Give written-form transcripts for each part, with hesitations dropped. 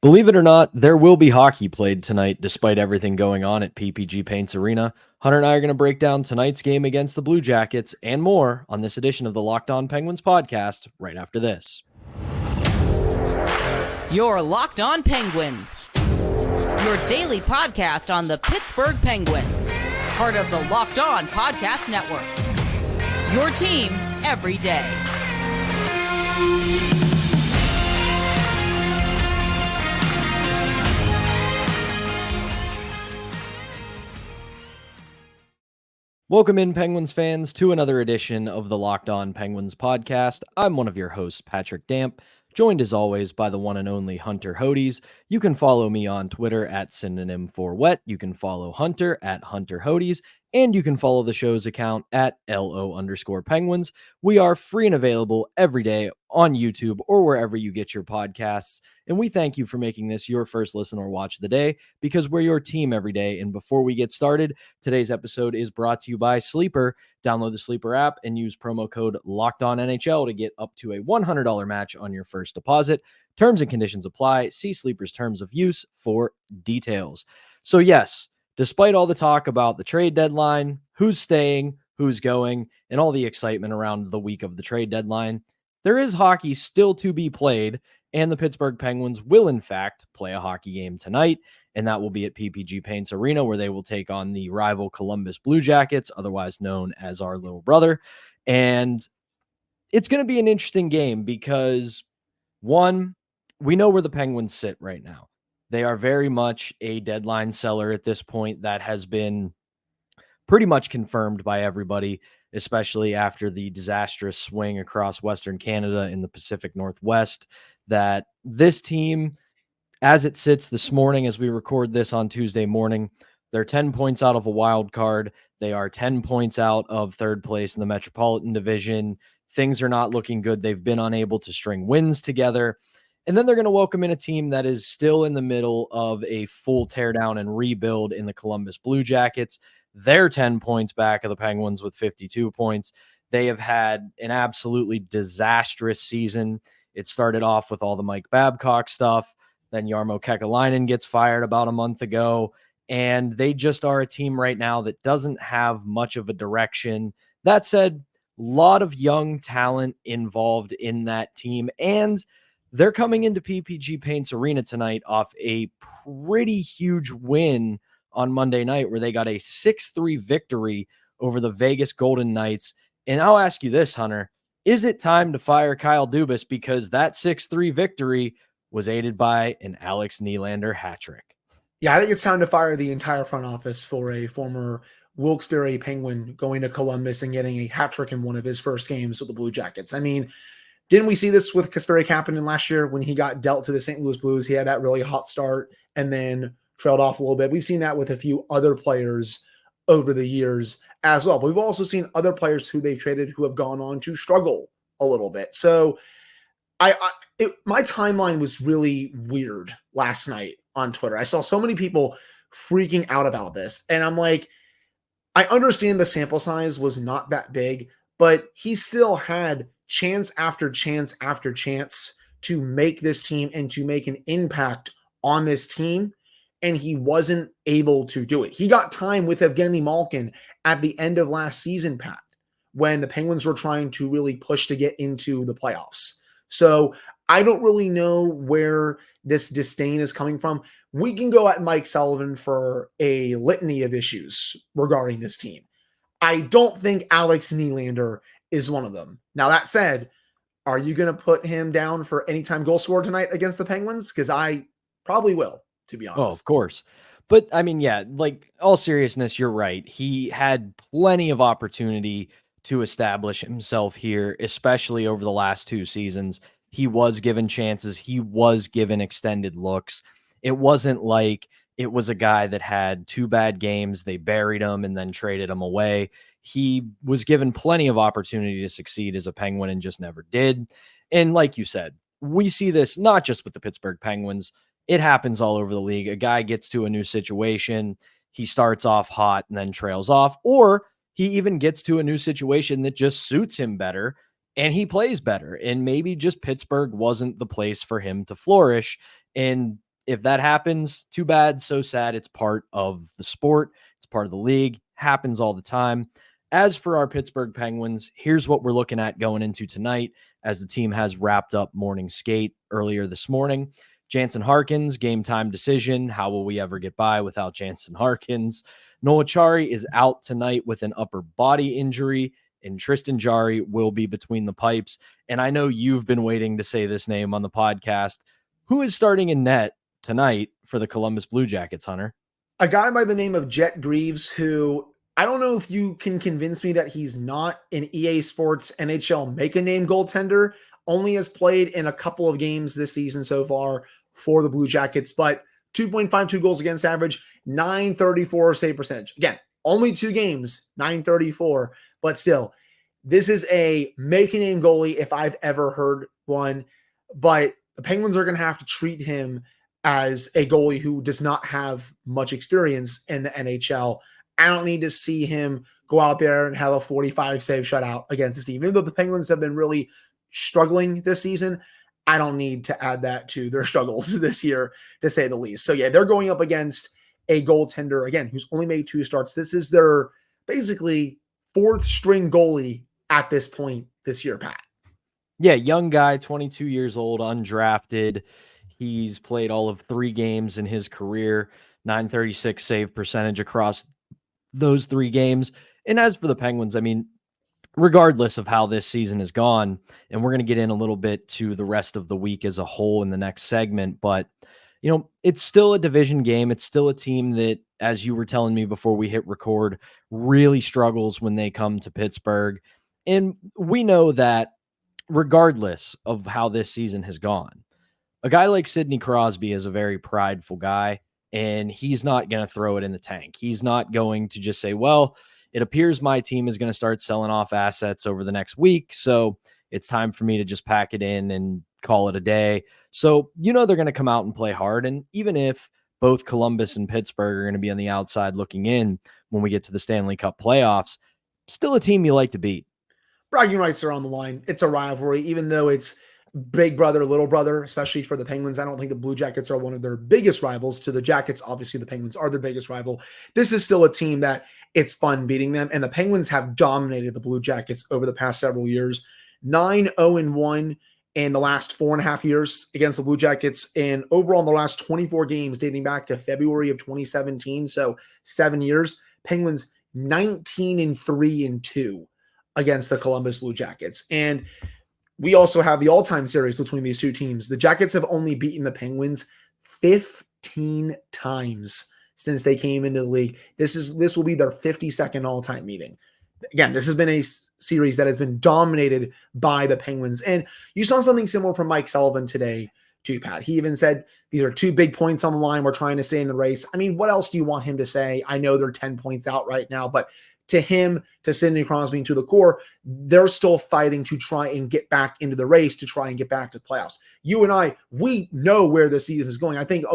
Believe it or not, there will be hockey played tonight despite everything going on at PPG Paints Arena. Hunter and I are going to break down tonight's game against the Blue Jackets and more on this edition of the Locked On Penguins podcast right after this. You're Locked On Penguins, your daily podcast on the Pittsburgh Penguins, part of the Locked On Podcast Network. Your team every day. Welcome in, Penguins fans, to another edition of the Locked On Penguins podcast. I'm one of your hosts, Patrick Damp, joined as always by the one and only Hunter Hodes. You can follow me on Twitter at synonym for wet. You can follow Hunter at Hunter Hodes, and you can follow the show's account at LO_Penguins. We are free and available every day on YouTube or wherever you get your podcasts. And we thank you for making this your first listen or watch of the day, because we're your team every day. And before we get started, today's episode is brought to you by Sleeper. Download the Sleeper app and use promo code LOCKEDONNHL to get up to a $100 match on your first deposit. Terms and conditions apply. See Sleeper's terms of use for details. So yes, despite all the talk about the trade deadline, who's staying, who's going, and all the excitement around the week of the trade deadline, there is hockey still to be played, and the Pittsburgh Penguins will, in fact, play a hockey game tonight, and that will be at PPG Paints Arena, where they will take on the rival Columbus Blue Jackets, otherwise known as our little brother. And it's going to be an interesting game because, one, we know where the Penguins sit right now. They are very much a deadline seller at this point. That has been pretty much confirmed by everybody, especially after the disastrous swing across Western Canada in the Pacific Northwest, that this team, as it sits this morning, as we record this on Tuesday morning, they're 10 points out of a wild card. They are 10 points out of third place in the Metropolitan Division. Things are not looking good. They've been unable to string wins together. And then they're going to welcome in a team that is still in the middle of a full teardown and rebuild in the Columbus Blue Jackets. They're 10 points back of the Penguins with 52 points. They have had an absolutely disastrous season. It started off with all the Mike Babcock stuff. Then Jarmo Kekalainen gets fired about a month ago. And they just are a team right now that doesn't have much of a direction. That said, a lot of young talent involved in that team. And they're coming into PPG Paints Arena tonight off a pretty huge win on Monday night, where they got a 6-3 victory over the Vegas Golden Knights. And I'll ask you this, Hunter, is it time to fire Kyle Dubas, because that 6-3 victory was aided by an Alex Nylander hat trick? Yeah, I think it's time to fire the entire front office for a former Wilkes-Barre Penguin going to Columbus and getting a hat trick in one of his first games with the Blue Jackets. I mean, didn't we see this with Kasperi Kapanen last year when he got dealt to the St. Louis Blues? He had that really hot start and then trailed off a little bit. We've seen that with a few other players over the years as well. But we've also seen other players who they've traded who have gone on to struggle a little bit. So my timeline was really weird last night on Twitter. I saw so many people freaking out about this. And I'm like, I understand the sample size was not that big, but he still had chance after chance after chance to make this team and to make an impact on this team. And he wasn't able to do it. He got time with Evgeny Malkin at the end of last season, Pat, when the Penguins were trying to really push to get into the playoffs. So I don't really know where this disdain is coming from. We can go at Mike Sullivan for a litany of issues regarding this team. I don't think Alex Nylander is one of them. Now, that said, are you going to put him down for anytime goal scorer tonight against the Penguins? Because I probably will, to be honest. Oh, of course. But I mean, yeah, like, all seriousness, you're right. He had plenty of opportunity to establish himself here, especially over the last two seasons. He was given chances. He was given extended looks. It wasn't like it was a guy that had two bad games, they buried him and then traded him away. He was given plenty of opportunity to succeed as a Penguin and just never did. And like you said, we see this not just with the Pittsburgh Penguins. It happens all over the league. A guy gets to a new situation, he starts off hot and then trails off, or he even gets to a new situation that just suits him better and he plays better. And maybe just Pittsburgh wasn't the place for him to flourish. And if that happens, too bad, so sad. It's part of the sport. It's part of the league. Happens all the time. As for our Pittsburgh Penguins, here's what we're looking at going into tonight as the team has wrapped up morning skate earlier this morning. Jansen Harkins, game time decision. How will we ever get by without Jansen Harkins? Noah Chari is out tonight with an upper body injury, and Tristan Jarry will be between the pipes. And I know you've been waiting to say this name on the podcast. Who is starting in net tonight for the Columbus Blue Jackets, Hunter? A guy by the name of Jet Greaves, who I don't know if you can convince me that he's not an EA Sports NHL make-a-name goaltender, only has played in a couple of games this season so far for the Blue Jackets, but 2.52 goals against average, 934 save percentage. Again, only 2 games, 934, but still, this is a make-a-name goalie if I've ever heard one, but the Penguins are going to have to treat him as a goalie who does not have much experience in the NHL. I don't need to see him go out there and have a 45 save shutout against this team. Even though the Penguins have been really struggling this season, I don't need to add that to their struggles this year, to say the least. So yeah, they're going up against a goaltender, again, who's only made 2 starts. This is their basically 4th string goalie at this point this year, Pat. Yeah, young guy, 22 years old, undrafted. He's played all of 3 games in his career, 936 save percentage across those 3 games. And as for the Penguins, I mean, regardless of how this season has gone, and we're going to get in a little bit to the rest of the week as a whole in the next segment, but you know, it's still a division game. It's still a team that, as you were telling me before we hit record, really struggles when they come to Pittsburgh. And we know that regardless of how this season has gone, a guy like Sidney Crosby is a very prideful guy, and he's not going to throw it in the tank. He's not going to just say, well, it appears my team is going to start selling off assets over the next week, so it's time for me to just pack it in and call it a day. So, you know, they're going to come out and play hard. And even if both Columbus and Pittsburgh are going to be on the outside looking in when we get to the Stanley Cup playoffs, still a team you like to beat. Bragging rights are on the line. It's a rivalry, even though it's big brother, little brother, especially for the Penguins. I don't think the Blue Jackets are one of their biggest rivals to the Jackets. Obviously, the Penguins are their biggest rival. This is still a team that it's fun beating them, and the Penguins have dominated the Blue Jackets over the past several years. 9-0-1 in the last 4.5 years against the Blue Jackets, and overall in the last 24 games dating back to February of 2017, so 7 years, Penguins 19-3-2 against the Columbus Blue Jackets. And we also have the all-time series between these two teams. The Jackets have only beaten the Penguins 15 times since they came into the league. This will be their 52nd all-time meeting. Again, this has been a series that has been dominated by the Penguins. And you saw something similar from Mike Sullivan today too, Pat. He even said, these are 2 big points on the line. We're trying to stay in the race. I mean, what else do you want him to say? I know they're 10 points out right now, but to him, to Sidney Crosby, and to the core, they're still fighting to try and get back into the race, to try and get back to the playoffs. You and I, we know where the season is going. I think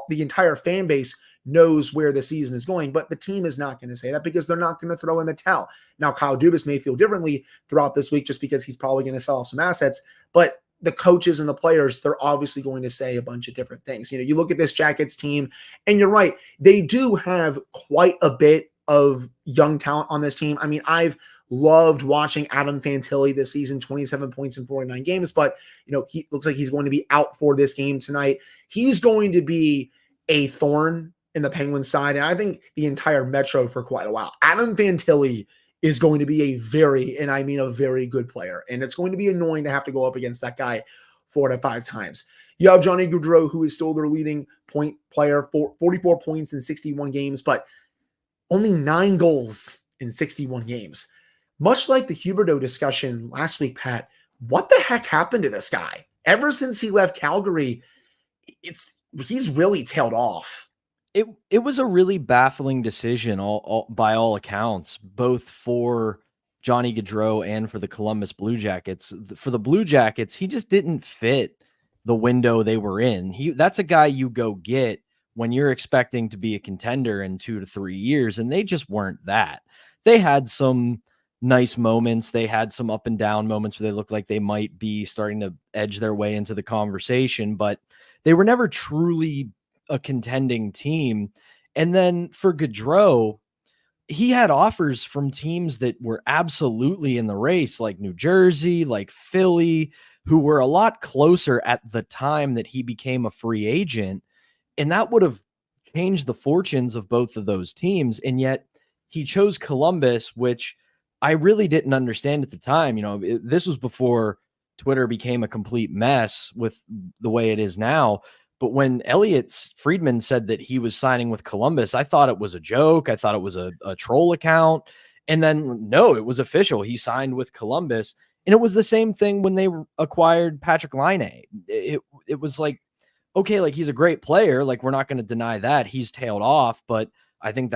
the entire fan base knows where the season is going, but the team is not going to say that because they're not going to throw in the towel. Now, Kyle Dubas may feel differently throughout this week just because he's probably going to sell off some assets, but the coaches and the players, they're obviously going to say a bunch of different things. You know, you look at this Jackets team, and you're right, they do have quite a bit of young talent on this team. I mean, I've loved watching Adam Fantilli this season, 27 points in 49 games, but you know, he looks like he's going to be out for this game tonight. He's going to be a thorn in the Penguins side, and I think the entire Metro for quite a while. Adam Fantilli is going to be a very, and I mean a very good player, and it's going to be annoying to have to go up against that guy 4 to 5 times. You have Johnny Gaudreau, who is still their leading point player, 44 points in 61 games, but only 9 goals in 61 games. Much like the Huberdeau discussion last week, Pat, what the heck happened to this guy? Ever since he left Calgary, he's really tailed off. It was a really baffling decision by all accounts, both for Johnny Gaudreau and for the Columbus Blue Jackets. For the Blue Jackets, he just didn't fit the window they were in. That's a guy you go get when you're expecting to be a contender in 2 to 3 years, and they just weren't that. They had some nice moments. They had some up and down moments where they looked like they might be starting to edge their way into the conversation, but they were never truly a contending team. And then for Gaudreau, he had offers from teams that were absolutely in the race, like New Jersey, like Philly, who were a lot closer at the time that he became a free agent. And that would have changed the fortunes of both of those teams. And yet he chose Columbus, which I really didn't understand at the time. This was before Twitter became a complete mess with the way it is now. But when Elliot Friedman said that he was signing with Columbus, I thought it was a joke. I thought it was a troll account. And then, no, it was official. He signed with Columbus. And it was the same thing when they acquired Patrick Laine. It was like, okay, like he's a great player. Like we're not going to deny that. He's tailed off, but I think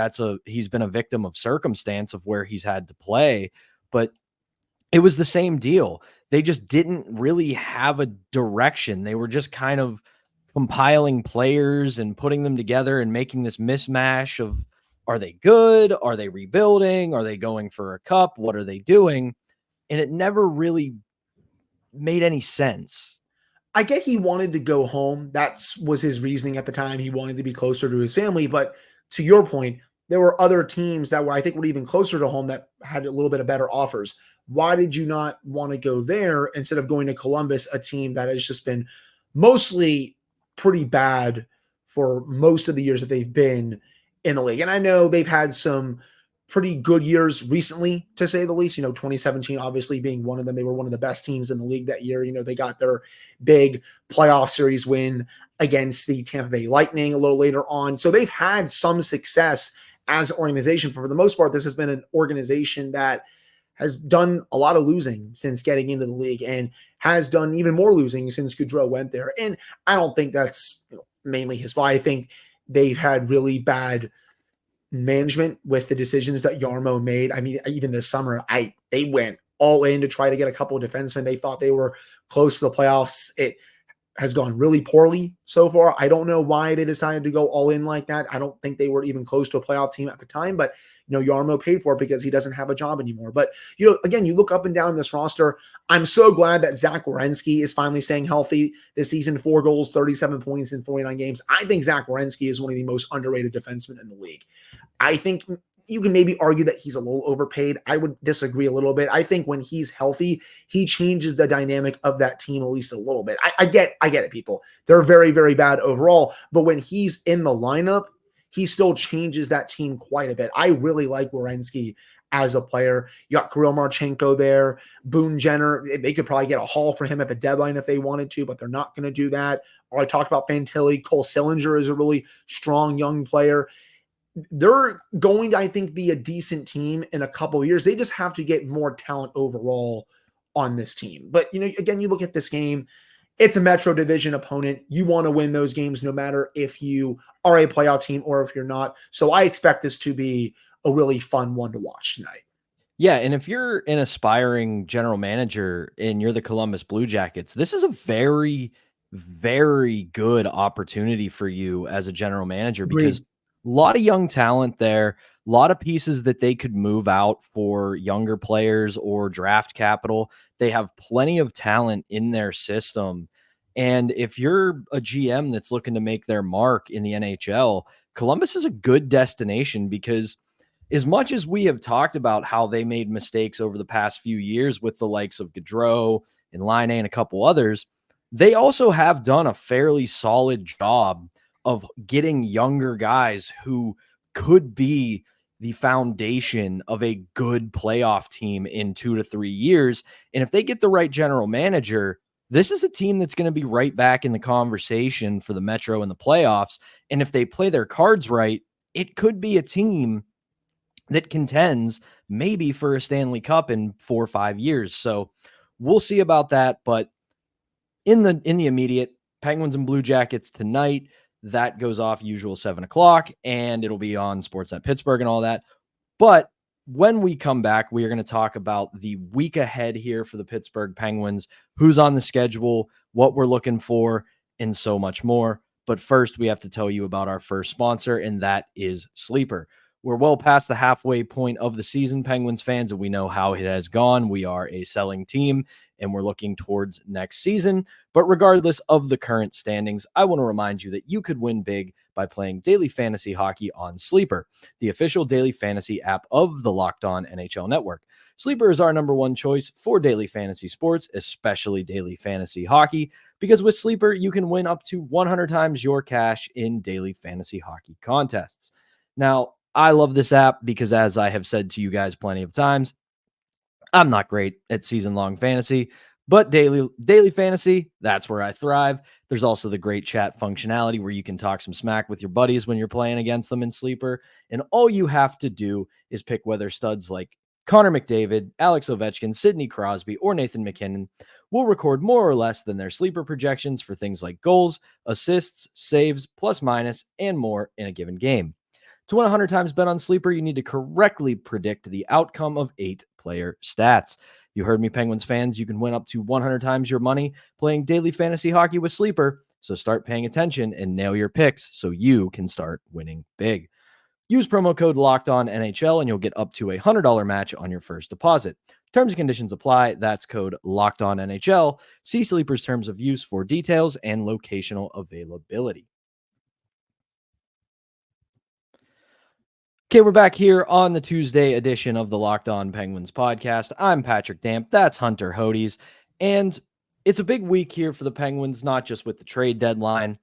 he's been a victim of circumstance of where he's had to play. But it was the same deal. They just didn't really have a direction. They were just kind of compiling players and putting them together and making this mismatch of, are they good? Are they rebuilding? Are they going for a cup? What are they doing? And it never really made any sense. I get he wanted to go home. That was his reasoning at the time. He wanted to be closer to his family. But to your point, there were other teams that I think were even closer to home that had a little bit of better offers. Why did you not want to go there instead of going to Columbus, a team that has just been mostly pretty bad for most of the years that they've been in the league? And I know they've had some pretty good years recently, to say the least. 2017 obviously being one of them. They were one of the best teams in the league that year. They got their big playoff series win against the Tampa Bay Lightning a little later on. So they've had some success as an organization. For the most part, this has been an organization that has done a lot of losing since getting into the league and has done even more losing since Gaudreau went there. And I don't think that's mainly his fault. I think they've had really bad management with the decisions that Jarmo made. I mean, even this summer, they went all in to try to get a couple of defensemen. They thought they were close to the playoffs. It has gone really poorly so far. I don't know why they decided to go all in like that. I don't think they were even close to a playoff team at the time, but Jarmo paid for it because he doesn't have a job anymore. But again, you look up and down this roster. I'm so glad that Zach Werenski is finally staying healthy this season. 4 goals, 37 points in 49 games. I think Zach Werenski is one of the most underrated defensemen in the league. I think you can maybe argue that he's a little overpaid. I would disagree a little bit. I think when he's healthy, he changes the dynamic of that team at least a little bit. I get it, people. They're very, very bad overall. But when he's in the lineup, he still changes that team quite a bit. I really like Werenski as a player. You got Kirill Marchenko there, Boone Jenner. They could probably get a haul for him at the deadline if they wanted to, but they're not going to do that. I talked about Fantilli. Cole Sillinger is a really strong young player. They're going to, I think, be a decent team in a couple of years. They just have to get more talent overall on this team. But, again, you look at this game, it's a Metro Division opponent. You want to win those games no matter if you are a playoff team or if you're not. So I expect this to be a really fun one to watch tonight. Yeah, and if you're an aspiring general manager and you're the Columbus Blue Jackets, this is a very, very good opportunity for you as a general manager because a lot of young talent there, a lot of pieces that they could move out for younger players or draft capital. They have plenty of talent in their system. And if you're a GM that's looking to make their mark in the NHL, Columbus is a good destination because as much as we have talked about how they made mistakes over the past few years with the likes of Gaudreau and Laine and a couple others, they also have done a fairly solid job of getting younger guys who could be the foundation of a good playoff team in 2 to 3 years. And if they get the right general manager, this is a team that's going to be right back in the conversation for the Metro and the playoffs. And if they play their cards right, it could be a team that contends maybe for a Stanley Cup in 4 or 5 years. So we'll see about that. But in the immediate, Penguins and Blue Jackets tonight, that goes off usual 7:00, and it'll be on Sportsnet Pittsburgh and all that. But when we come back, we are going to talk about the week ahead here for the Pittsburgh Penguins, who's on the schedule, what we're looking for, and so much more. But first, we have to tell you about our first sponsor, and that is Sleeper. We're well past the halfway point of the season, Penguins fans, and we know how it has gone. We are a selling team, and we're looking towards next season. But regardless of the current standings, I want to remind you that you could win big by playing daily fantasy hockey on Sleeper, the official daily fantasy app of the Locked On NHL Network. Sleeper is our number one choice for daily fantasy sports, especially daily fantasy hockey, because with Sleeper, you can win up to 100 times your cash in daily fantasy hockey contests. Now, I love this app because, as I have said to you guys plenty of times, I'm not great at season-long fantasy, but daily fantasy, that's where I thrive. There's also the great chat functionality where you can talk some smack with your buddies when you're playing against them in Sleeper. And all you have to do is pick whether studs like Connor McDavid, Alex Ovechkin, Sidney Crosby, or Nathan McKinnon will record more or less than their Sleeper projections for things like goals, assists, saves, plus minus, and more in a given game. To win 100 times bet on Sleeper, you need to correctly predict the outcome of 8 player stats. You heard me, Penguins fans. You can win up to 100 times your money playing daily fantasy hockey with Sleeper. So start paying attention and nail your picks so you can start winning big. Use promo code LOCKEDONNHL and you'll get up to a $100 match on your first deposit. Terms and conditions apply. That's code LOCKEDONNHL. See Sleeper's terms of use for details and locational availability. Okay, we're back here on the Tuesday edition of the Locked On Penguins podcast. I'm Patrick Damp. That's Hunter Hodes. And it's a big week here for the Penguins, not just with the trade deadline.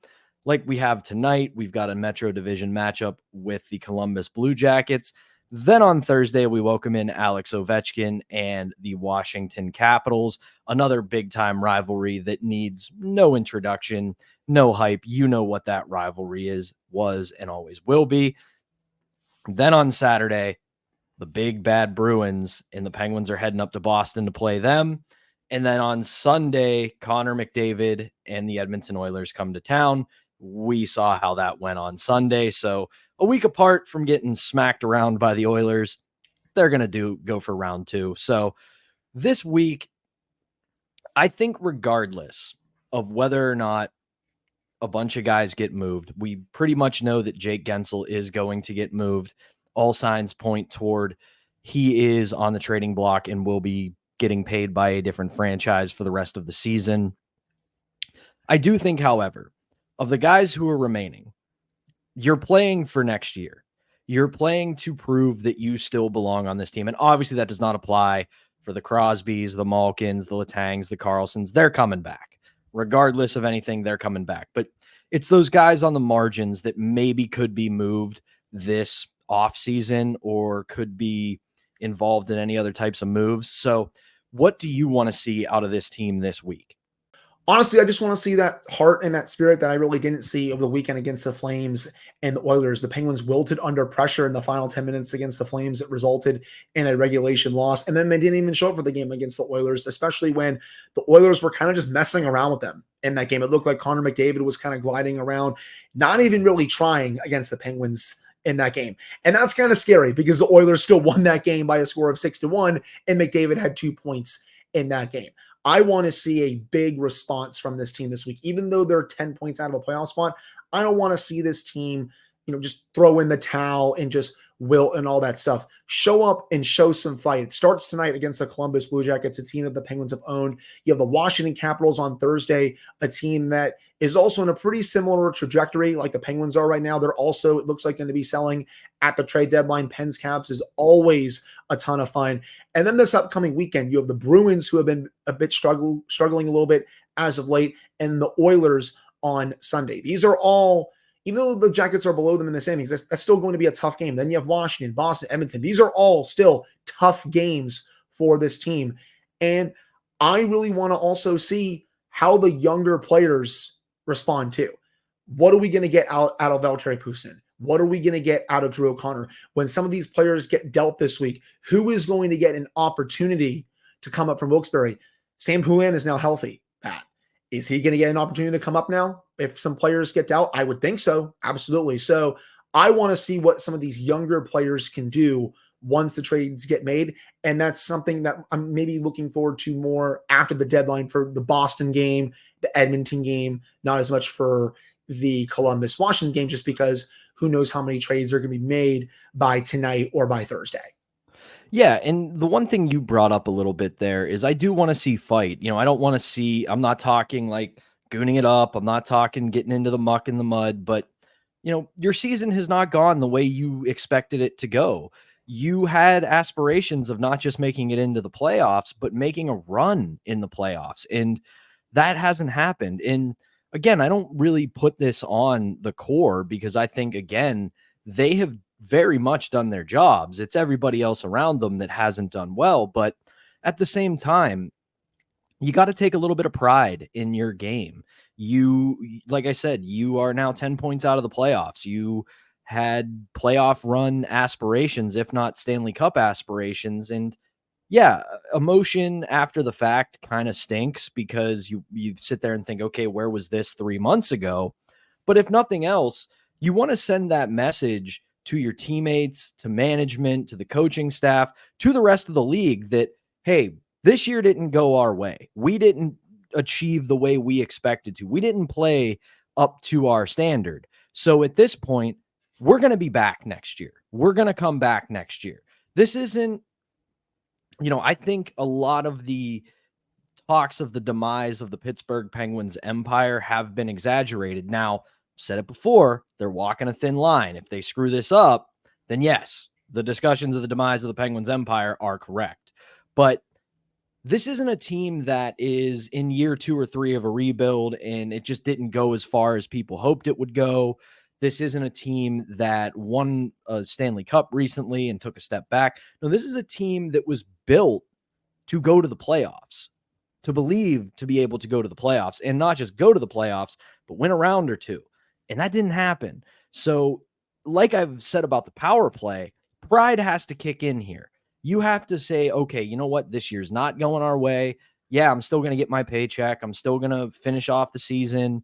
Like we have tonight, we've got a Metro Division matchup with the Columbus Blue Jackets. Then on Thursday, we welcome in Alex Ovechkin and the Washington Capitals, another big-time rivalry that needs no introduction, no hype. You know what that rivalry is, was, and always will be. Then on Saturday, the big bad Bruins and the Penguins are heading up to Boston to play them. And then on Sunday, Connor McDavid and the Edmonton Oilers come to town. We saw how that went on Sunday. So a week apart from getting smacked around by the Oilers, they're going to go for round 2. So this week, I think regardless of whether or not a bunch of guys get moved, we pretty much know that Jake Gensel is going to get moved. All signs point toward he is on the trading block and will be getting paid by a different franchise for the rest of the season. I do think, however, of the guys who are remaining, you're playing for next year. You're playing to prove that you still belong on this team. And obviously that does not apply for the Crosbys, the Malkins, the Letangs, the Carlsons. They're coming back. Regardless of anything, they're coming back. But it's those guys on the margins that maybe could be moved this offseason or could be involved in any other types of moves. So what do you want to see out of this team this week? Honestly, I just want to see that heart and that spirit that I really didn't see over the weekend against the Flames and the Oilers. The Penguins wilted under pressure in the final 10 minutes against the Flames. It resulted in a regulation loss. And then they didn't even show up for the game against the Oilers, especially when the Oilers were kind of just messing around with them in that game. It looked like Connor McDavid was kind of gliding around, not even really trying against the Penguins in that game. And that's kind of scary because the Oilers still won that game by a score of 6-1, and McDavid had 2 points in that game. I want to see a big response from this team this week. Even though they're 10 points out of a playoff spot, I don't want to see this team, just throw in the towel and just wilt and all that stuff. Show up and show some fight. It starts tonight against the Columbus Blue Jackets, a team that the Penguins have owned. You have the Washington Capitals on Thursday, a team that is also in a pretty similar trajectory like the Penguins are right now. They're also, it looks like, going to be selling at the trade deadline. Pens Caps is always a ton of fun. And then this upcoming weekend, you have the Bruins, who have been a bit struggling a little bit as of late, and the Oilers on Sunday. These are all, even though the Jackets are below them in the standings, that's still going to be a tough game. Then you have Washington, Boston, Edmonton. These are all still tough games for this team. And I really want to also see how the younger players respond to. What are we going to get out of Valtteri Pustin? What are we going to get out of Drew O'Connor? When some of these players get dealt this week, who is going to get an opportunity to come up from Wilkes-Barre? Sam Poulin is now healthy, Pat. Is he going to get an opportunity to come up now if some players get dealt? I would think so. Absolutely. So I want to see what some of these younger players can do once the trades get made. And that's something that I'm maybe looking forward to more after the deadline for the Boston game, the Edmonton game, not as much for the Columbus Washington game, just because who knows how many trades are going to be made by tonight or by Thursday. Yeah, and the one thing you brought up a little bit there is I do want to see fight. I don't want to see, I'm not talking like gooning it up. I'm not talking getting into the muck and the mud, but your season has not gone the way you expected it to go. You had aspirations of not just making it into the playoffs, but making a run in the playoffs. And that hasn't happened. And again, I don't really put this on the core because I think, again, they have very much done their jobs. It's everybody else around them that hasn't done well. But at the same time, you got to take a little bit of pride in your game. Like I said, you are now 10 points out of the playoffs. You had playoff run aspirations, if not Stanley Cup aspirations. And yeah, emotion after the fact kind of stinks because you sit there and think, okay, where was this 3 months ago? But if nothing else, you want to send that message to your teammates, to management, to the coaching staff, to the rest of the league that, hey, this year didn't go our way. We didn't achieve the way we expected to. We didn't play up to our standard. So at this point, we're going to be back next year. We're going to come back next year. This isn't, I think a lot of the talks of the demise of the Pittsburgh Penguins empire have been exaggerated. Now, said it before, they're walking a thin line. If they screw this up, then yes, the discussions of the demise of the Penguins empire are correct. But this isn't a team that is in year 2 or 3 of a rebuild and it just didn't go as far as people hoped it would go. This isn't a team that won a Stanley Cup recently and took a step back. No, this is a team that was built to go to the playoffs, to believe to be able to go to the playoffs, and not just go to the playoffs, but win a round or two. And that didn't happen. So like I've said about the power play, pride has to kick in here. You have to say, okay, you know what? This year's not going our way. Yeah, I'm still going to get my paycheck. I'm still going to finish off the season.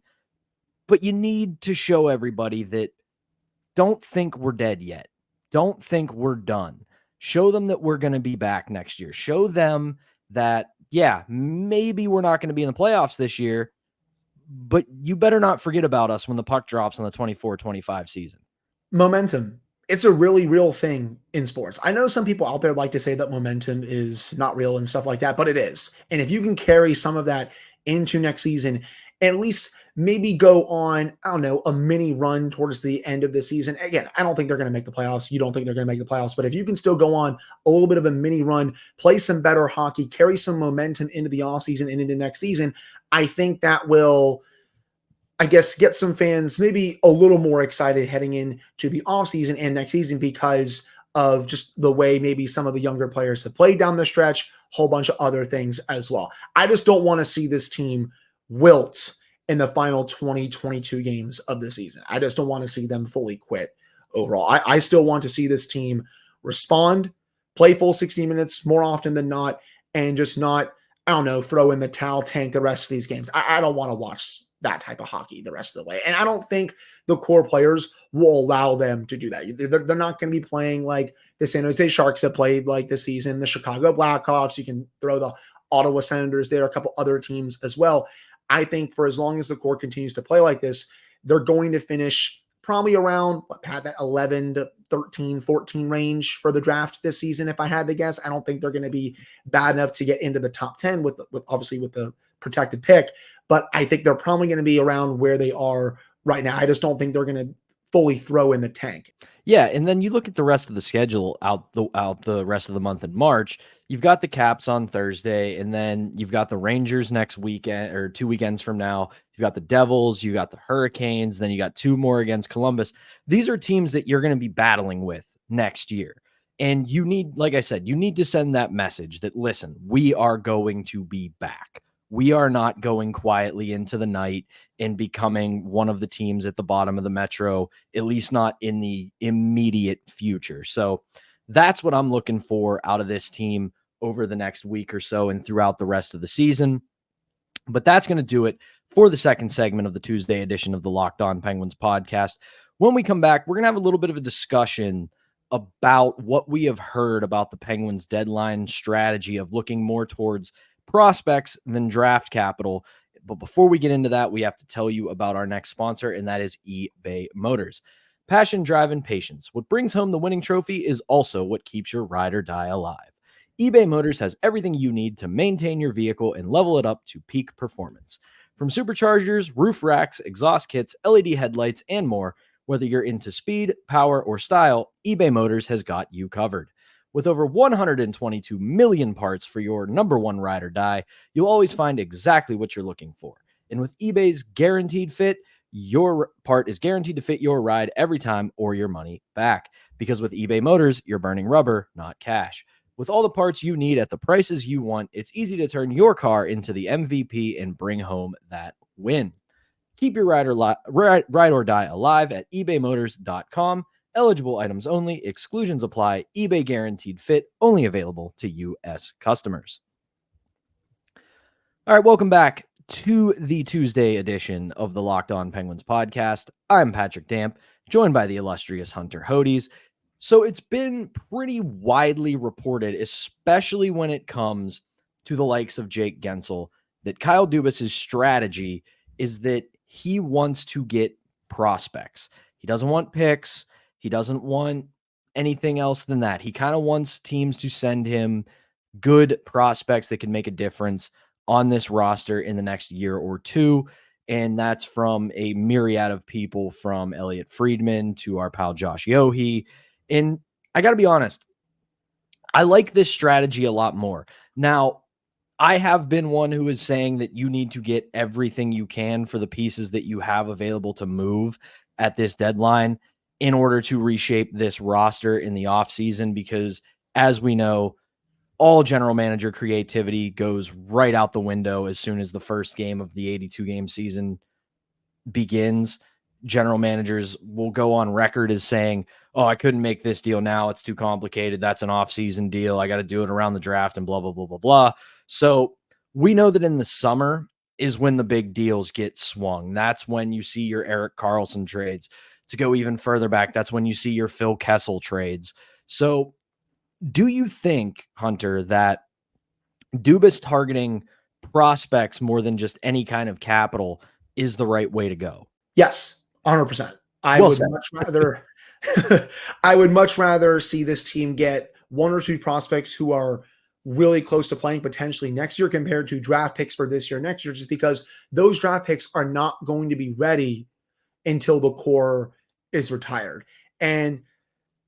But you need to show everybody that don't think we're dead yet. Don't think we're done. Show them that we're going to be back next year. Show them that, yeah, maybe we're not going to be in the playoffs this year, but you better not forget about us when the puck drops on the 24-25 season. Momentum. It's a really real thing in sports. I know some people out there like to say that momentum is not real and stuff like that, but it is. And if you can carry some of that into next season, at least maybe go on, I don't know, a mini run towards the end of the season. Again, I don't think they're going to make the playoffs. You don't think they're going to make the playoffs, but if you can still go on a little bit of a mini run, play some better hockey, carry some momentum into the offseason and into next season, I think that will, I guess, get some fans maybe a little more excited heading into the offseason and next season because of just the way maybe some of the younger players have played down the stretch, whole bunch of other things as well. I just don't want to see this team wilt in the final 22 games of the season. I just don't want to see them fully quit overall. I still want to see this team respond, play full 60 minutes more often than not, and just not, I don't know, throw in the towel, tank the rest of these games. I don't want to watch that type of hockey the rest of the way. And I don't think the core players will allow them to do that. They're not going to be playing like the San Jose Sharks have played like this season, the Chicago Blackhawks. You can throw the Ottawa Senators there, a couple other teams as well. I think for as long as the core continues to play like this, they're going to finish probably around that 11 to 13, 14 range for the draft this season. If I had to guess, I don't think they're going to be bad enough to get into the top 10 with obviously with the protected pick, but I think they're probably going to be around where they are right now. I just don't think they're going to fully throw in the tank. Yeah, and then you look at the rest of the schedule out the rest of the month in March. You've got the Caps on Thursday, and then you've got the Rangers next weekend or 2 weekends from now. You've got the Devils, you got the Hurricanes, then you got 2 more against Columbus. These are teams that you're going to be battling with next year. And you need, like I said, you need to send that message that, listen, we are going to be back. We are not going quietly into the night and becoming one of the teams at the bottom of the Metro, at least not in the immediate future. So that's what I'm looking for out of this team over the next week or so and throughout the rest of the season. But that's going to do it for the second segment of the Tuesday edition of the Locked On Penguins podcast. When we come back, we're going to have a little bit of a discussion about what we have heard about the Penguins' deadline strategy of looking more towards prospects than draft capital. But before we get into that, we have to tell you about our next sponsor, and that is eBay Motors. Passion, drive, and patience. What brings home the winning trophy is also what keeps your ride or die alive. eBay Motors has everything you need to maintain your vehicle and level it up to peak performance. From superchargers, roof racks, exhaust kits, LED headlights, and more, whether you're into speed, power, or style, eBay Motors has got you covered. With over 122 million parts for your number one ride or die, you'll always find exactly what you're looking for. And with eBay's guaranteed fit, your part is guaranteed to fit your ride every time or your money back. Because with eBay Motors, you're burning rubber, not cash. With all the parts you need at the prices you want, it's easy to turn your car into the MVP and bring home that win. Keep your ride or die alive at ebaymotors.com. Eligible items only. Exclusions apply. eBay guaranteed fit. Only available to U.S. customers. All right, welcome back to the Tuesday edition of the Locked On Penguins podcast. I'm Patrick Damp, joined by the illustrious Hunter Hodes. So it's been pretty widely reported, especially when it comes to the likes of Jake Gensel, that Kyle Dubas's strategy is that he wants to get prospects. He doesn't want picks. He doesn't want anything else than that. He kind of wants teams to send him good prospects that can make a difference on this roster in the next year or two. And that's from a myriad of people, from Elliot Friedman to our pal Josh Yohe. And I got to be honest, I like this strategy a lot more. Now, I have been one who is saying that you need to get everything you can for the pieces that you have available to move at this deadline in order to reshape this roster in the offseason, because as we know, all general manager creativity goes right out the window as soon as the first game of the 82-game season begins. General managers will go on record as saying, oh, I couldn't make this deal now. It's too complicated. That's an off-season deal. I got to do it around the draft and blah, blah, blah, blah, blah. So we know that in the summer is when the big deals get swung. That's when you see your Erik Karlsson trades. To go even further back, that's when you see your Phil Kessel trades. So do you think, Hunter, that Dubas targeting prospects more than just any kind of capital is the right way to go? Yes, 100%. I would much rather see this team get one or two prospects who are really close to playing potentially next year compared to draft picks for this year, next year, just because those draft picks are not going to be ready until the core is retired. And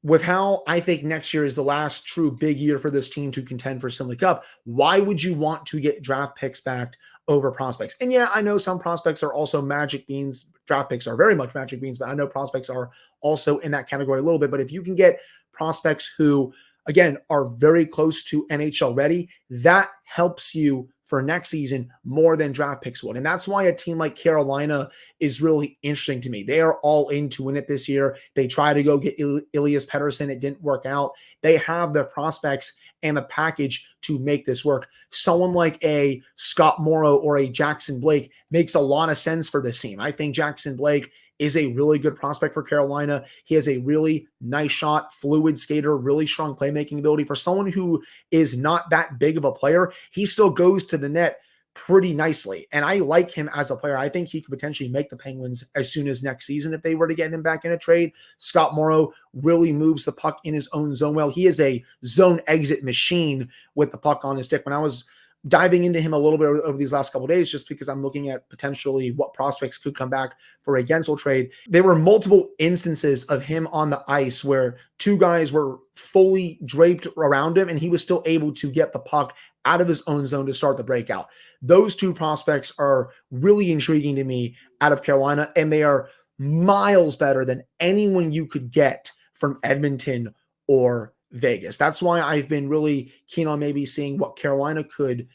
with how I think next year is the last true big year for this team to contend for Stanley Cup, why would you want to get draft picks back over prospects? And yeah, I know some prospects are also magic beans. Draft picks are very much magic beans, but I know prospects are also in that category a little bit. But if you can get prospects who, again, are very close to NHL ready, that helps you for next season more than draft picks would. And that's why a team like Carolina is really interesting to me. They are all in to win it this year. They try to go get Elias Pettersson. It didn't work out. They have the prospects and the package to make this work. Someone like a Scott Morrow or a Jackson Blake makes a lot of sense for this team. I think Jackson Blake is a really good prospect for Carolina. He has a really nice shot, fluid skater, really strong playmaking ability. For someone who is not that big of a player, he still goes to the net pretty nicely. And I like him as a player. I think he could potentially make the Penguins as soon as next season if they were to get him back in a trade. Scott Morrow really moves the puck in his own zone well. He is a zone exit machine with the puck on his stick. When I was diving into him a little bit over these last couple of days, just because I'm looking at potentially what prospects could come back for a Gensel trade, there were multiple instances of him on the ice where two guys were fully draped around him and he was still able to get the puck out of his own zone to start the breakout. Those two prospects are really intriguing to me out of Carolina, and they are miles better than anyone you could get from Edmonton or Vegas. That's why I've been really keen on maybe seeing what Carolina could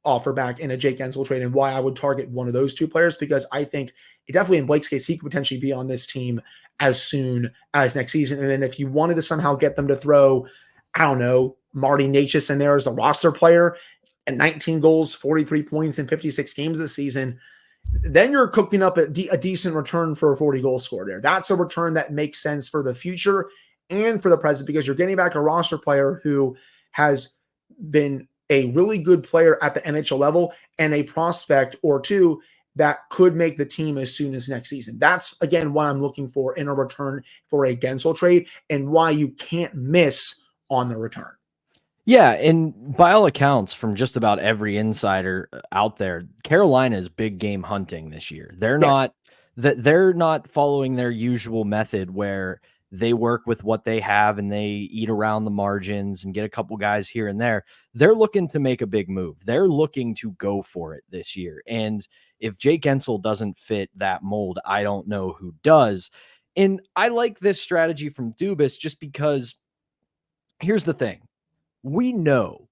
offer back in a Jake Gensel trade and why I would target one of those two players, because I think definitely in Blake's case, he could potentially be on this team as soon as next season. And then if you wanted to somehow get them to throw, I don't know, Marty Necas in there as a roster player and 19 goals, 43 points in 56 games this season, then you're cooking up a decent return for a 40-goal score there. That's a return that makes sense for the future and for the present, because you're getting back a roster player who has been a really good player at the NHL level and a prospect or two that could make the team as soon as next season. That's, again, what I'm looking for in a return for a Gensel trade and why you can't miss on the return. Yeah, and by all accounts, from just about every insider out there, Carolina is big game hunting this year. Yes. They're not following their usual method where they work with what they have and they eat around the margins and get a couple guys here and there. They're looking to make a big move. They're looking to go for it this year. And if Jake Gensel doesn't fit that mold, I don't know who does. And I like this strategy from Dubas just because here's the thing. We know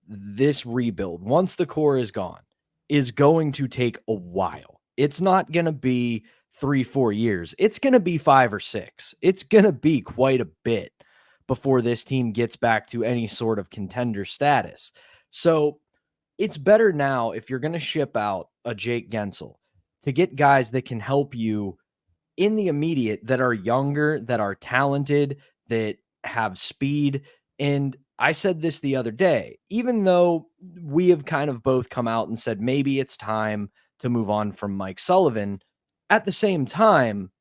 this rebuild, once the core is gone, is going to take a while. It's not going to be 3-4 years. It's going to be 5 or 6. It's going to be quite a bit before this team gets back to any sort of contender status. So it's better now, if you're going to ship out a Jake Gensel, to get guys that can help you in the immediate, that are younger, that are talented, that have speed. And I said this the other day, even though we have kind of both come out and said maybe it's time to move on from Mike Sullivan, at the same time,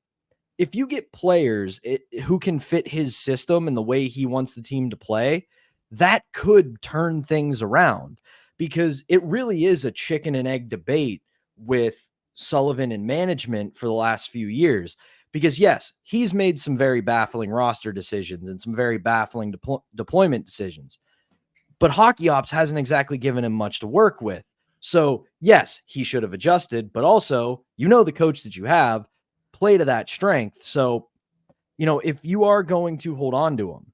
if you get players who can fit his system and the way he wants the team to play, that could turn things around, because it really is a chicken and egg debate with Sullivan and management for the last few years. Because yes, he's made some very baffling roster decisions and some very baffling deployment decisions, but Hockey Ops hasn't exactly given him much to work with. So yes, he should have adjusted, but also, the coach that you have, play to that strength. So, if you are going to hold on to him,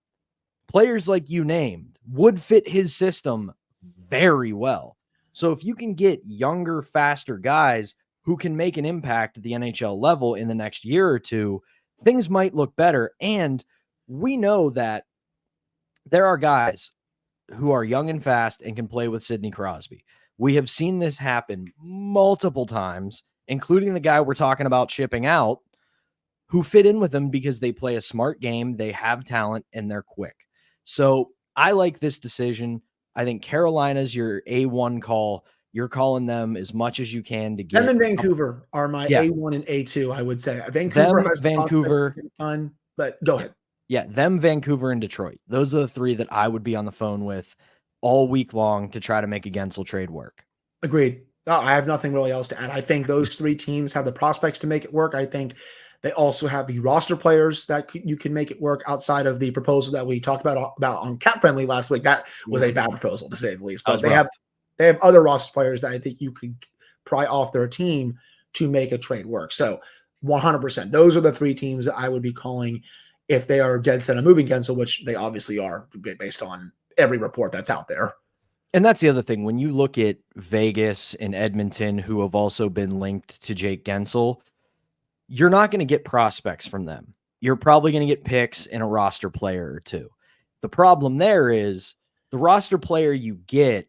players like you named would fit his system very well. So if you can get younger, faster guys who can make an impact at the NHL level in the next year or two, things might look better. And we know that there are guys who are young and fast and can play with Sidney Crosby. We have seen this happen multiple times, including the guy we're talking about shipping out, who fit in with him because they play a smart game, they have talent, and they're quick. So I like this decision. I think Carolina's your A1 call. You're calling them as much as you can to get. Them and Vancouver are my A1 and A2, I would say. Vancouver has Vancouver. Fun, but go ahead. Yeah, them, Vancouver, and Detroit. Those are the three that I would be on the phone with all week long to try to make a Gensel trade work. Agreed. No, I have nothing really else to add. I think those three teams have the prospects to make it work. I think they also have the roster players that you can make it work outside of the proposal that we talked about on Cap Friendly last week. That was a bad proposal, to say the least. But they have other roster players that I think you could pry off their team to make a trade work. So 100%. Those are the three teams that I would be calling if they are dead set on moving Gensel, which they obviously are based on every report that's out there. And that's the other thing. When you look at Vegas and Edmonton, who have also been linked to Jake Gensel, you're not going to get prospects from them. You're probably going to get picks and a roster player or two. The problem there is the roster player you get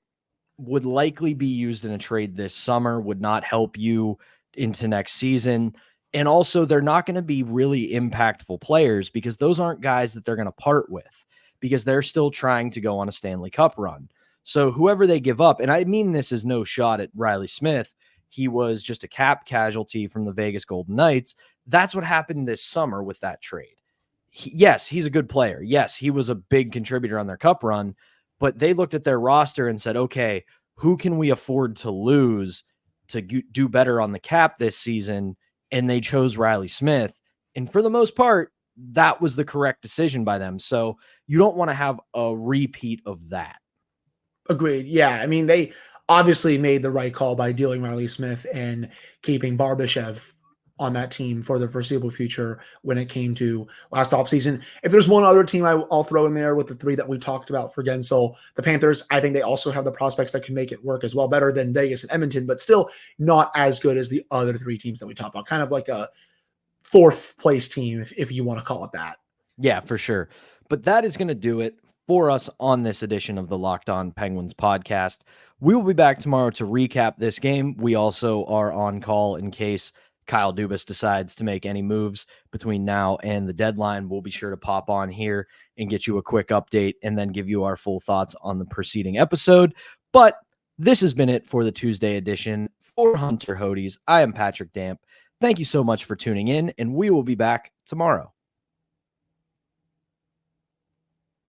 would likely be used in a trade this summer, would not help you into next season. And also, they're not going to be really impactful players because those aren't guys that they're going to part with because they're still trying to go on a Stanley Cup run. So whoever they give up, and I mean this is no shot at Riley Smith, he was just a cap casualty from the Vegas Golden Knights. That's what happened this summer with that trade. Yes, he's a good player. Yes, he was a big contributor on their cup run, but they looked at their roster and said, okay, who can we afford to lose to do better on the cap this season? And they chose Riley Smith. And for the most part, that was the correct decision by them. So you don't want to have a repeat of that. Agreed. Yeah. I mean, they obviously made the right call by dealing Riley Smith and keeping Barbashev on that team for the foreseeable future when it came to last offseason. If there's one other team I'll throw in there with the three that we talked about for Gensel, the Panthers, I think they also have the prospects that can make it work as well, better than Vegas and Edmonton, but still not as good as the other three teams that we talked about. Kind of like a fourth place team, if you want to call it that. Yeah, for sure. But that is going to do it for us on this edition of the Locked On Penguins podcast. We will be back tomorrow to recap this game. We also are on call in case Kyle Dubas decides to make any moves between now and the deadline. We'll be sure to pop on here and get you a quick update and then give you our full thoughts on the preceding episode. But this has been it for the Tuesday edition. For Hunter Hodes, I am Patrick Damp. Thank you so much for tuning in, and we will be back tomorrow.